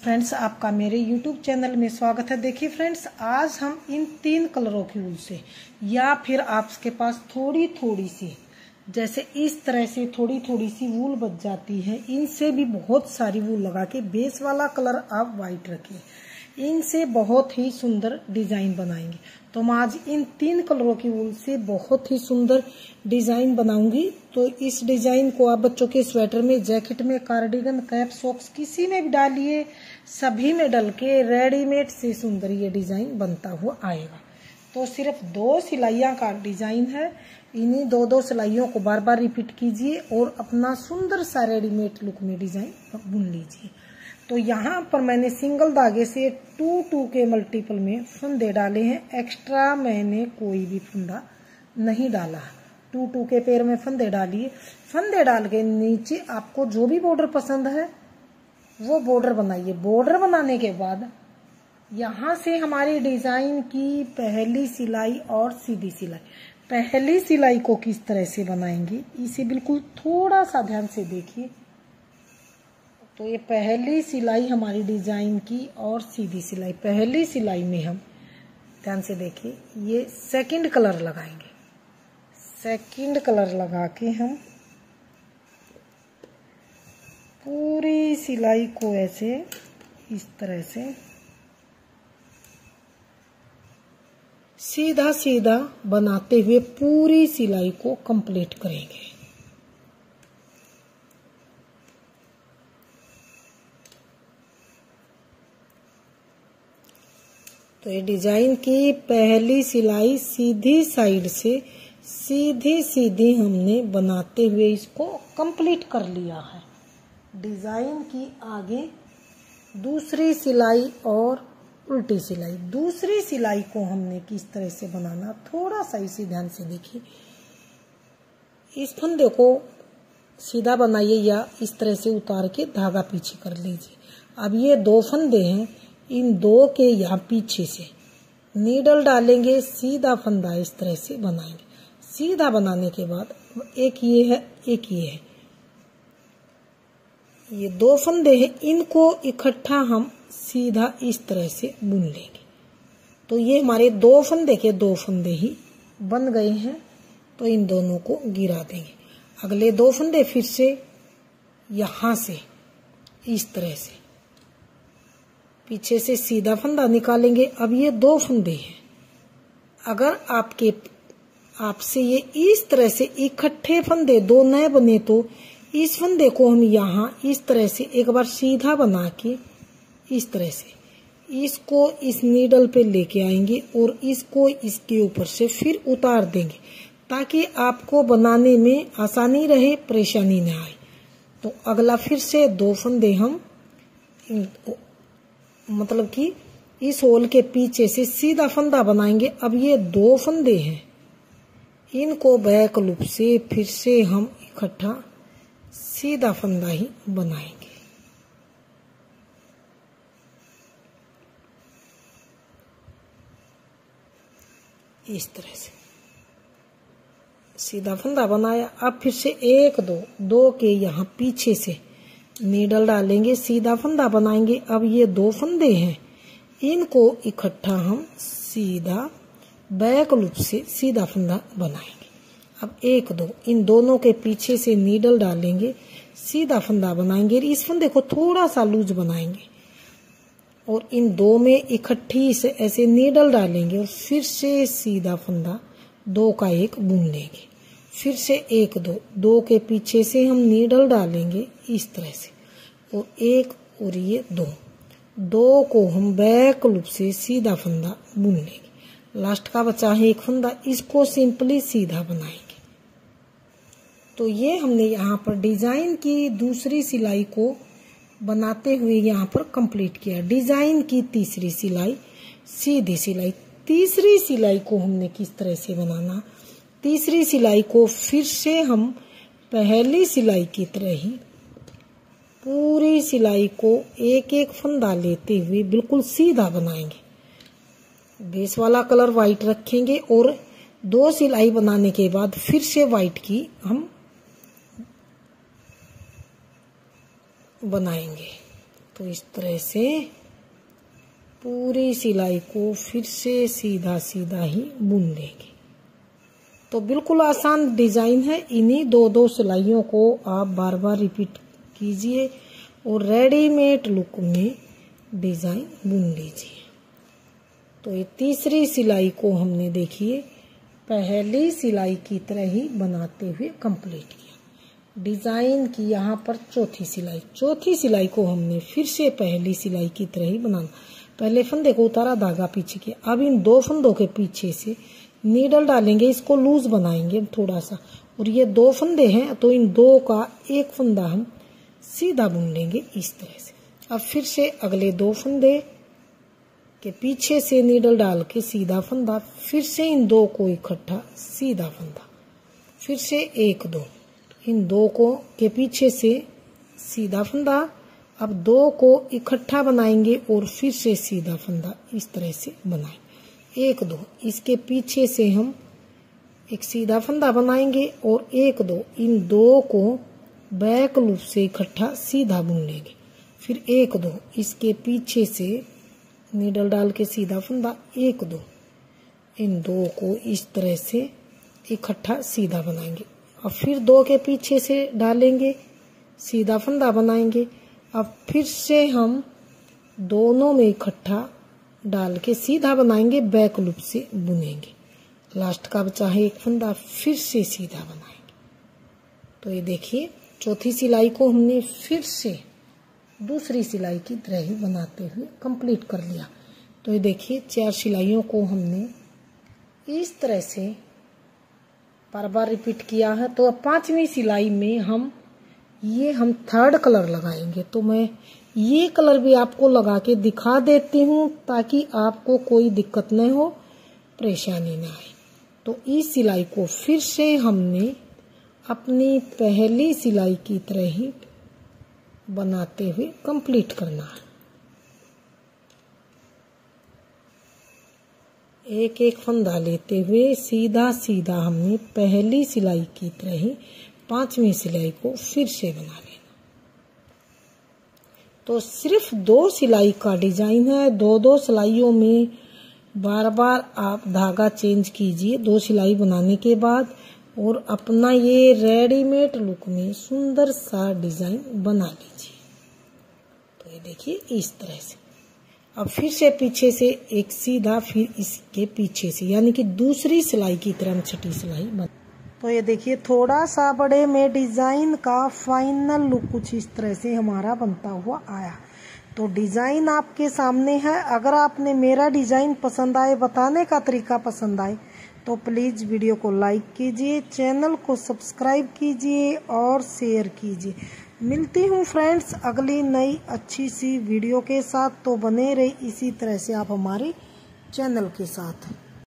Friends, आपका मेरे YouTube channel में स्वागत है। देखिए फ्रेंड्स, आज हम इन 3 कलरों की वूल से या फिर आपके पास थोड़ी थोड़ी सी जैसे इस तरह से थोड़ी थोड़ी सी वूल बच जाती है, इनसे भी बहुत सारी वूल लगा के बेस वाला कलर आप वाइट रखिए, इनसे बहुत ही सुंदर डिजाइन बनाएंगे। तो हम आज इन 3 कलरों की वूल से बहुत ही सुंदर डिजाइन बनाऊंगी। तो इस डिजाइन को आप बच्चों के स्वेटर में, जैकेट में, कार्डिगन, कैप, सॉक्स किसी में भी डालिए, सभी में डल के रेडीमेड से सुंदर ये डिजाइन बनता हुआ आएगा। तो सिर्फ 2 सिलाइयां का डिजाइन है। इन्हीं 2-2 सिलाइयों को बार बार रिपीट कीजिए और अपना सुंदर सा रेडीमेड लुक में डिजाइन बुन लीजिए। तो यहाँ पर मैंने सिंगल धागे से 2-2 के मल्टीपल में फंदे डाले हैं। एक्स्ट्रा मैंने कोई भी फंदा नहीं डाला। 2-2 के पेयर में फंदे डालिए। फंदे डाल के नीचे आपको जो भी बॉर्डर पसंद है वो बॉर्डर बनाइए। बॉर्डर बनाने के बाद यहाँ से हमारी डिजाइन की पहली सिलाई और सीधी सिलाई, पहली सिलाई को किस तरह से बनाएंगे इसे बिल्कुल थोड़ा सा ध्यान से देखिए। तो ये पहली सिलाई हमारी डिजाइन की और सीधी सिलाई, पहली सिलाई में हम ध्यान से देखिए ये सेकंड कलर लगाएंगे। सेकंड कलर लगा के हम पूरी सिलाई को ऐसे इस तरह से सीधा सीधा बनाते हुए पूरी सिलाई को कंप्लीट करेंगे। तो ये डिजाइन की पहली सिलाई सीधी साइड से सीधी सीधी हमने बनाते हुए इसको कंप्लीट कर लिया है। डिजाइन की आगे दूसरी सिलाई और उल्टी सिलाई, दूसरी सिलाई को हमने किस तरह से बनाना, थोड़ा सा इसी ध्यान से देखिए। इस फंदे को सीधा बनाइए या इस तरह से उतार के धागा पीछे कर लीजिए। अब ये 2 फंदे हैं, इन 2 के यहाँ पीछे से नीडल डालेंगे, सीधा फंदा इस तरह से बनाएंगे। सीधा बनाने के बाद एक ये है, एक ये है, ये 2 फंदे हैं, इनको इकट्ठा हम सीधा इस तरह से बुन लेंगे। तो ये हमारे 2 फंदे के 2 फंदे ही बन गए हैं। तो इन दोनों को गिरा देंगे। अगले 2 फंदे फिर से यहां से इस तरह से पीछे से सीधा फंदा निकालेंगे। अब ये 2 फंदे हैं, अगर आपसे ये इस तरह से इकट्ठे फंदे 2 नए बने तो इस फंदे को हम यहाँ इस तरह से एक बार सीधा बना के इस तरह से इसको इस नीडल पे लेके आएंगे और इसको इसके ऊपर से फिर उतार देंगे ताकि आपको बनाने में आसानी रहे, परेशानी न आए। तो अगला फिर से 2 फंदे हम मतलब कि इस होल के पीछे से सीधा फंदा बनाएंगे। अब ये 2 फंदे हैं, इनको बैक लूप से फिर से हम इकट्ठा सीधा फंदा ही बनाएंगे। इस तरह से सीधा फंदा बनाया। अब फिर से 1-2 के यहाँ पीछे से नीडल डालेंगे, सीधा फंदा बनाएंगे। अब ये 2 फंदे हैं, इनको इकट्ठा हम सीधा बैक लूप से सीधा फंदा बनाएंगे। अब 1-2 इन दोनों के पीछे से नीडल डालेंगे, सीधा फंदा बनाएंगे। इस फंदे को थोड़ा सा लूज बनाएंगे और इन 2 में इकट्ठी से ऐसे नीडल डालेंगे और फिर से सीधा फंदा 2 का 1 बुन लेंगे। फिर से 1-2 के पीछे से हम नीडल डालेंगे इस तरह से और 1 और ये 2 को हम बैक लूप से सीधा फंदा बुन लेंगे। लास्ट का बचा है 1 फंदा, इसको सिंपली सीधा बनाएंगे। तो ये हमने यहाँ पर डिजाइन की दूसरी सिलाई को बनाते हुए यहाँ पर कंप्लीट किया। डिजाइन की तीसरी सिलाई, सीधी सिलाई। तीसरी सिलाई को हमने किस तरह से बनाना, तीसरी सिलाई को फिर से हम पहली सिलाई की तरह ही पूरी सिलाई को एक एक फंदा लेते हुए बिल्कुल सीधा बनाएंगे। बेस वाला कलर वाइट रखेंगे और 2 सिलाई बनाने के बाद फिर से वाइट की हम बनाएंगे। तो इस तरह से पूरी सिलाई को फिर से सीधा सीधा ही बुन लेंगे। तो बिल्कुल आसान डिजाइन है। इन्हीं दो दो सिलाइयों को आप बार बार रिपीट कीजिए और रेडीमेड लुक में डिजाइन बुन लीजिए। तो ये तीसरी सिलाई को हमने देखिए पहली सिलाई की तरह ही बनाते हुए कंप्लीट किया। डिजाइन की यहाँ पर चौथी सिलाई को हमने फिर से पहली सिलाई की तरह ही बनाना। पहले फंदे को उतारा, धागा पीछे किया। अब इन दो फंदों के पीछे से नीडल डालेंगे, इसको लूज बनाएंगे थोड़ा सा, और ये दो फंदे हैं तो इन दो का एक फंदा हम सीधा बुन लेंगे इस तरह से। अब फिर से अगले दो फंदे के पीछे से नीडल डाल के सीधा फंदा, फिर से इन दो को इकट्ठा सीधा फंदा, फिर से एक दो, इन दो को के पीछे से सीधा फंदा। अब दो को इकट्ठा बनाएंगे और फिर से सीधा फंदा इस तरह से बनाएंगे। एक दो, इसके पीछे से हम एक सीधा फंदा बनाएंगे और एक दो, इन दो को बैक लूप से इकट्ठा सीधा बुन लेंगे। फिर एक दो, इसके पीछे से नीडल डाल के सीधा फंदा, एक दो, इन दो को इस तरह से इकट्ठा सीधा बनाएंगे। अब फिर दो के पीछे से डालेंगे, सीधा फंदा बनाएंगे। अब फिर से हम दोनों में इकट्ठा डाल के सीधा बनाएंगे, बैक लूप से बुनेंगे। लास्ट का बचा है एक फंदा, फिर से सीधा बनाएंगे। तो ये देखिए चौथी सिलाई को हमने फिर से दूसरी सिलाई की तरह ही बनाते हुए कंप्लीट कर लिया। तो ये देखिए 4 सिलाइयों को हमने इस तरह से बार बार रिपीट किया है। तो अब 5वीं सिलाई में हम थर्ड कलर लगाएंगे। तो मैं ये कलर भी आपको लगा के दिखा देती हूँ ताकि आपको कोई दिक्कत न हो, परेशानी न आए। तो इस सिलाई को फिर से हमने अपनी पहली सिलाई की तरह ही बनाते हुए कंप्लीट करना है। एक एक फंदा लेते हुए सीधा सीधा हमने पहली सिलाई की तरह ही 5वीं सिलाई को फिर से बना लेना। तो सिर्फ 2 सिलाई का डिजाइन है। 2 सिलाइयों में बार बार आप धागा चेंज कीजिए 2 सिलाई बनाने के बाद, और अपना ये रेडीमेड लुक में सुंदर सा डिजाइन बना लीजिए। तो ये देखिए इस तरह से। अब फिर से पीछे से एक सीधा, फिर इसके पीछे से, यानी कि दूसरी सिलाई की तरह हम छठी सिलाई बना। तो ये देखिए थोड़ा सा बड़े में डिजाइन का फाइनल लुक कुछ इस तरह से हमारा बनता हुआ आया। तो डिजाइन आपके सामने है। अगर आपने मेरा डिजाइन पसंद आए, बताने का तरीका पसंद आए, तो प्लीज वीडियो को लाइक कीजिए, चैनल को सब्सक्राइब कीजिए और शेयर कीजिए। मिलती हूँ फ्रेंड्स अगली नई अच्छी सी वीडियो के साथ। तो बने रहे इसी तरह से आप हमारे चैनल के साथ।